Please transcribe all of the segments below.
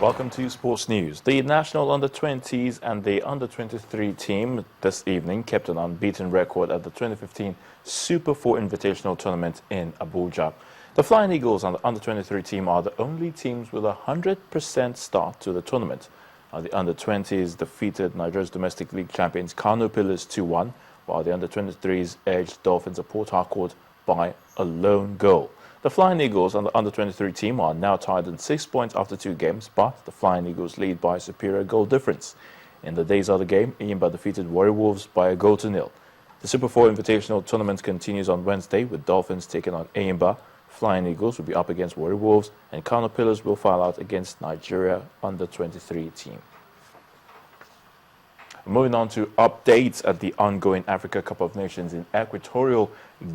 Welcome to Sports News. The national under-20s and the under-23 team this evening kept an unbeaten record at the 2015 Super 4 Invitational Tournament in Abuja. The Flying Eagles and the under-23 team are the only teams with a 100% start to the tournament. The under-20s defeated Nigeria's domestic league champions Kano Pillars 2-1, while the under-23s edged Dolphins of Port Harcourt by a lone goal. The Flying Eagles and the under-23 team are now tied in 6 points after 2 games, but the Flying Eagles lead by a superior goal difference. In the day's other game, Eyimba defeated Warri Wolves by 1-0. The Super 4 Invitational Tournament continues on Wednesday with Dolphins taking on Eyimba. Flying Eagles will be up against Warri Wolves, and Kano Pillars will file out against Nigeria under-23 team. Moving on to updates at the ongoing Africa Cup of Nations in Equatorial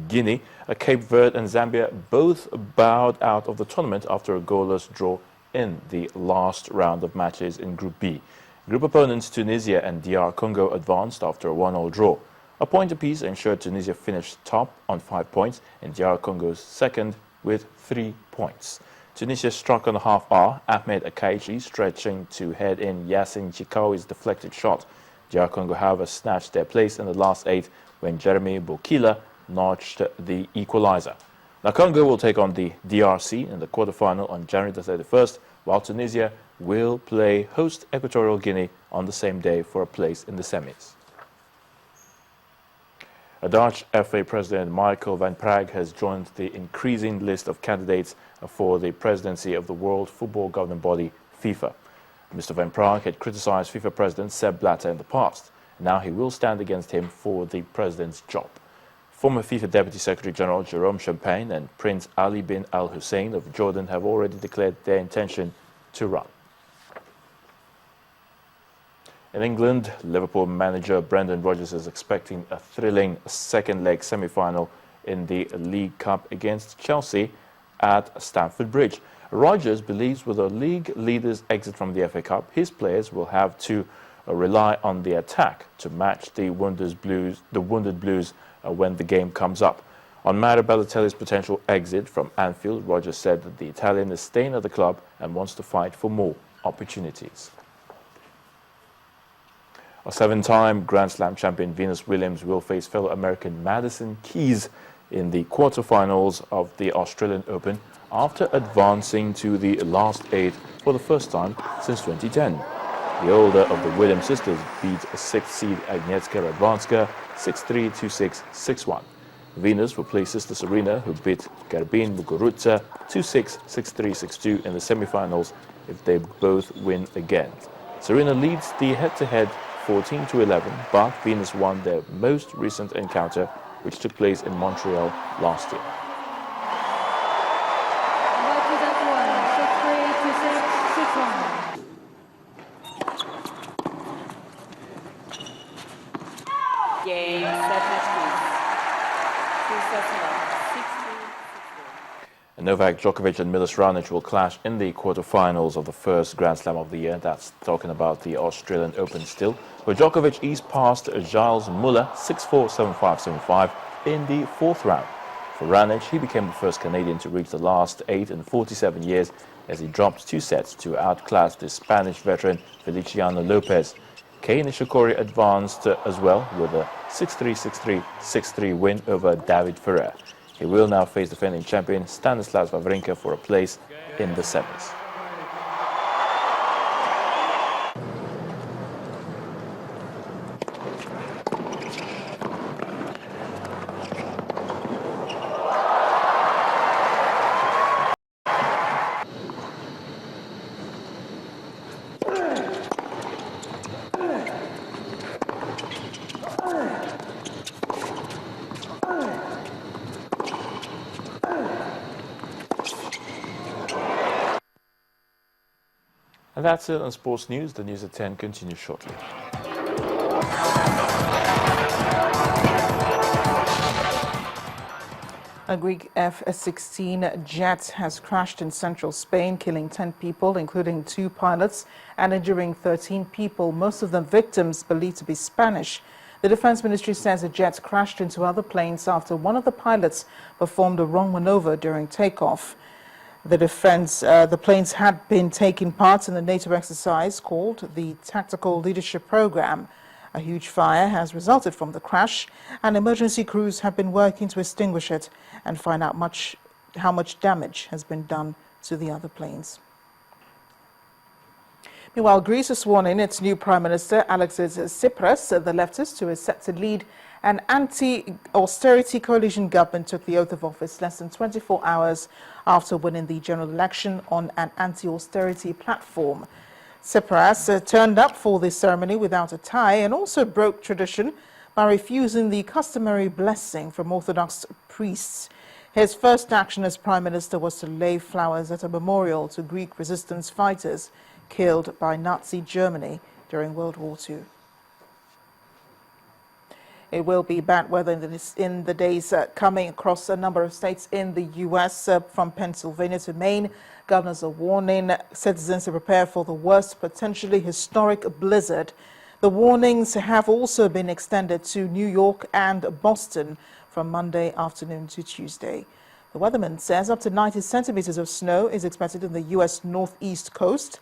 Guinea, Cape Verde and Zambia both bowed out of the tournament after a goalless draw in the last round of matches in Group B. Group opponents Tunisia and DR Congo advanced after a 1-1 draw. A point apiece ensured Tunisia finished top on 5 points and DR Congo's second with 3 points. Tunisia struck on the half hour, Ahmed Akaichi stretching to head in Yassin Chikawi's deflected shot. DR Congo, however, snatched their place in the last 8 when Jeremy Bokila notched the equalizer. Now, Congo will take on the DRC in the quarterfinal on January the 31st, while Tunisia will play host Equatorial Guinea on the same day for a place in the semis. A Dutch FA President Michael van Praag has joined the increasing list of candidates for the presidency of the World Football Governing Body, FIFA. Mr. van Praag had criticized FIFA President Sepp Blatter in the past. Now he will stand against him for the president's job. Former FIFA Deputy Secretary General Jerome Champagne and Prince Ali bin Al Hussein of Jordan have already declared their intention to run. In England, Liverpool manager Brendan Rodgers is expecting a thrilling second-leg semi-final in the League Cup against Chelsea at Stamford Bridge. Rodgers believes with the league leaders' exit from the FA Cup, his players will have to rely on the attack to match the wounded Blues when the game comes up. On Mario Balotelli's potential exit from Anfield, Rodgers said that the Italian is staying at the club and wants to fight for more opportunities. A 7-time Grand Slam champion Venus Williams will face fellow American Madison Keys in the quarterfinals of the Australian Open after advancing to the last 8 for the first time since 2010. The older of the Williams sisters beat 6th seed Agnieszka Radwanska 6-3, 2-6, 6-1. Venus will play sister Serena, who beat Garbine Muguruza 2-6, 6-3, 6-2 in the semifinals if they both win again. Serena leads the head-to-head 14-11, but Venus won their most recent encounter, which took place in Montreal last year. Game, set match, Novak Djokovic and Milos Raonic will clash in the quarterfinals of the first Grand Slam of the year. That's talking about the Australian Open still, where Djokovic eased past Giles Muller 6-4, 7-5, 7-5 in the 4th round. For Raonic, he became the first Canadian to reach the last 8 in 47 years as he dropped 2 sets to outclass the Spanish veteran Feliciano Lopez. Kei Nishikori advanced as well with a 6-3, 6-3, 6-3 win over David Ferrer. He will now face defending champion Stanislas Wawrinka for a place in the semis. And that's it on Sports News. The news at 10 continues shortly. A Greek F-16 jet has crashed in central Spain, killing 10 people, including 2 pilots, and injuring 13 people, most of them victims believed to be Spanish. The Defense Ministry says the jet crashed into other planes after one of the pilots performed a wrong maneuver during takeoff. The planes had been taking part in the NATO exercise called the Tactical Leadership Program. A huge fire has resulted from the crash, and emergency crews have been working to extinguish it and find out how much damage has been done to the other planes. Meanwhile, Greece has sworn in its new Prime Minister, Alexis Tsipras. The leftist, who is set to lead an anti-austerity coalition government, took the oath of office less than 24 hours after winning the general election on an anti-austerity platform. Tsipras turned up for the ceremony without a tie and also broke tradition by refusing the customary blessing from Orthodox priests. His first action as Prime Minister was to lay flowers at a memorial to Greek resistance fighters killed by Nazi Germany during World War II. It will be bad weather in the days coming across a number of states in the U.S. From Pennsylvania to Maine. Governors are warning citizens to prepare for the worst, potentially historic blizzard. The warnings have also been extended to New York and Boston from Monday afternoon to Tuesday. The weatherman says up to 90 centimeters of snow is expected in the U.S. northeast coast.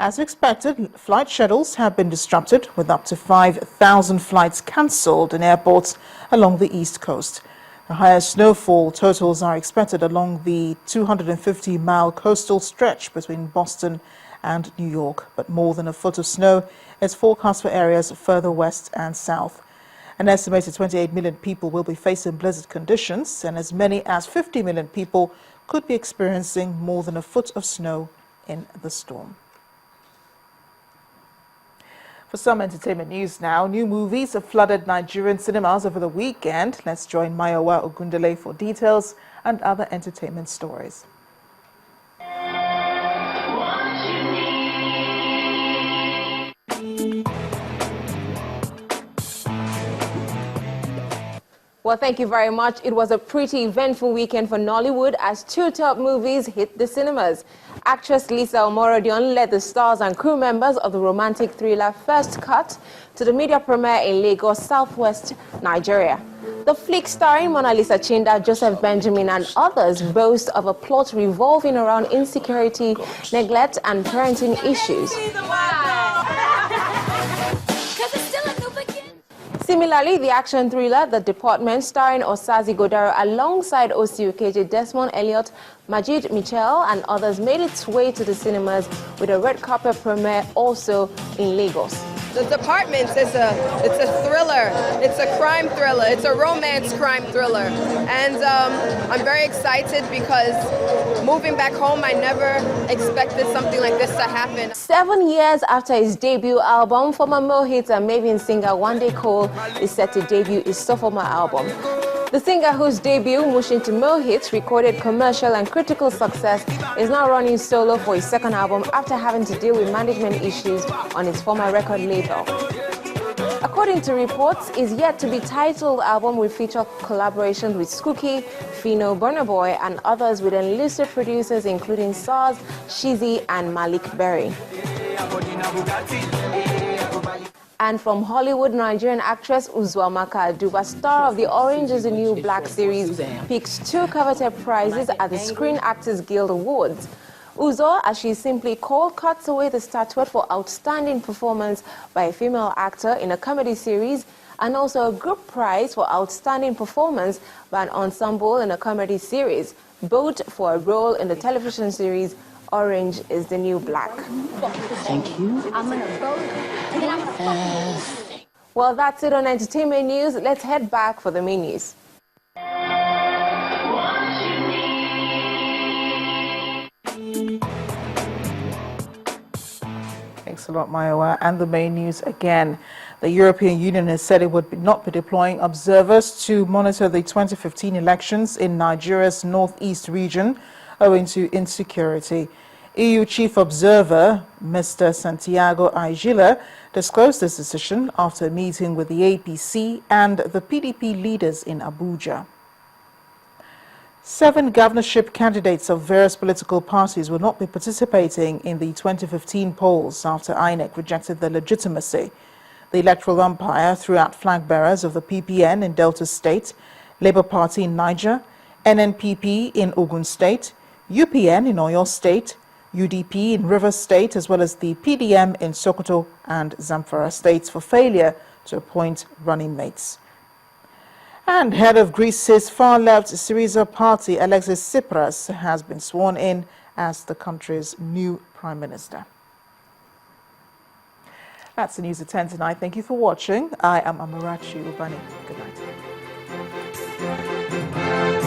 As expected, flight schedules have been disrupted, with up to 5,000 flights cancelled in airports along the East Coast. The higher snowfall totals are expected along the 250-mile coastal stretch between Boston and New York, but more than a foot of snow is forecast for areas further west and south. An estimated 28 million people will be facing blizzard conditions, and as many as 50 million people could be experiencing more than a foot of snow in the storm. For some entertainment news now, new movies have flooded Nigerian cinemas over the weekend. Let's join Mayowa Ogundele for details and other entertainment stories. Well, thank you very much. It was a pretty eventful weekend for Nollywood as two top movies hit the cinemas. Actress Lisa Omorodion led the stars and crew members of the romantic thriller First Cut to the media premiere in Lagos, southwest Nigeria. The flick, starring Mona Lisa Chinda, Joseph Benjamin and others, boasts of a plot revolving around insecurity, neglect and parenting issues. Similarly, the action thriller The Department, starring Osazi Godaro alongside Osi Ukeje, Desmond Elliott, Majid Michel and others, made its way to the cinemas with a red carpet premiere also in Lagos. The Department is it's a thriller, it's a crime thriller, it's a romance crime thriller. And I'm very excited because moving back home, I never expected something like this to happen. 7 years after his debut album, former Mohit and Maven singer Wande Cole is set to debut his sophomore album. The singer, whose debut, Mushin to Mohit, recorded commercial and critical success, is now running solo for his second album after having to deal with management issues on his former record label. According to reports, his yet-to-be-titled album will feature collaborations with Skooky, Fino, Burna Boy, and others with enlisted producers including Saz, Shizzy, and Malik Berry. And from Hollywood, Nigerian actress Uzwamaka Aduba, star of the Orange is the New Black series, picked two coveted prizes at the Screen Actors Guild Awards. Uzo, as she's simply called, cuts away the statuette for outstanding performance by a female actor in a comedy series, and also a group prize for outstanding performance by an ensemble in a comedy series, both for a role in the television series Orange is the New Black. Thank you. I'm gonna vote. Well, that's it on entertainment news. Let's head back for the main news. Thanks a lot, Mayowa. And the main news again. The European Union has said it would not be deploying observers to monitor the 2015 elections in Nigeria's northeast region owing to insecurity. EU Chief Observer Mr. Santiago Aigila disclosed this decision after a meeting with the APC and the PDP leaders in Abuja. 7 governorship candidates of various political parties will not be participating in the 2015 polls after INEC rejected their legitimacy. The electoral umpire threw out flag bearers of the PPN in Delta State, Labour Party in Niger, NNPP in Ogun State, UPN in Oyo State, UDP in Rivers State, as well as the PDM in Sokoto and Zamfara states for failure to appoint running mates. And head of Greece's far-left Syriza party, Alexis Tsipras, has been sworn in as the country's new prime minister. That's the news at 10 tonight. Thank you for watching. I am Amarachi Ubani. Good night.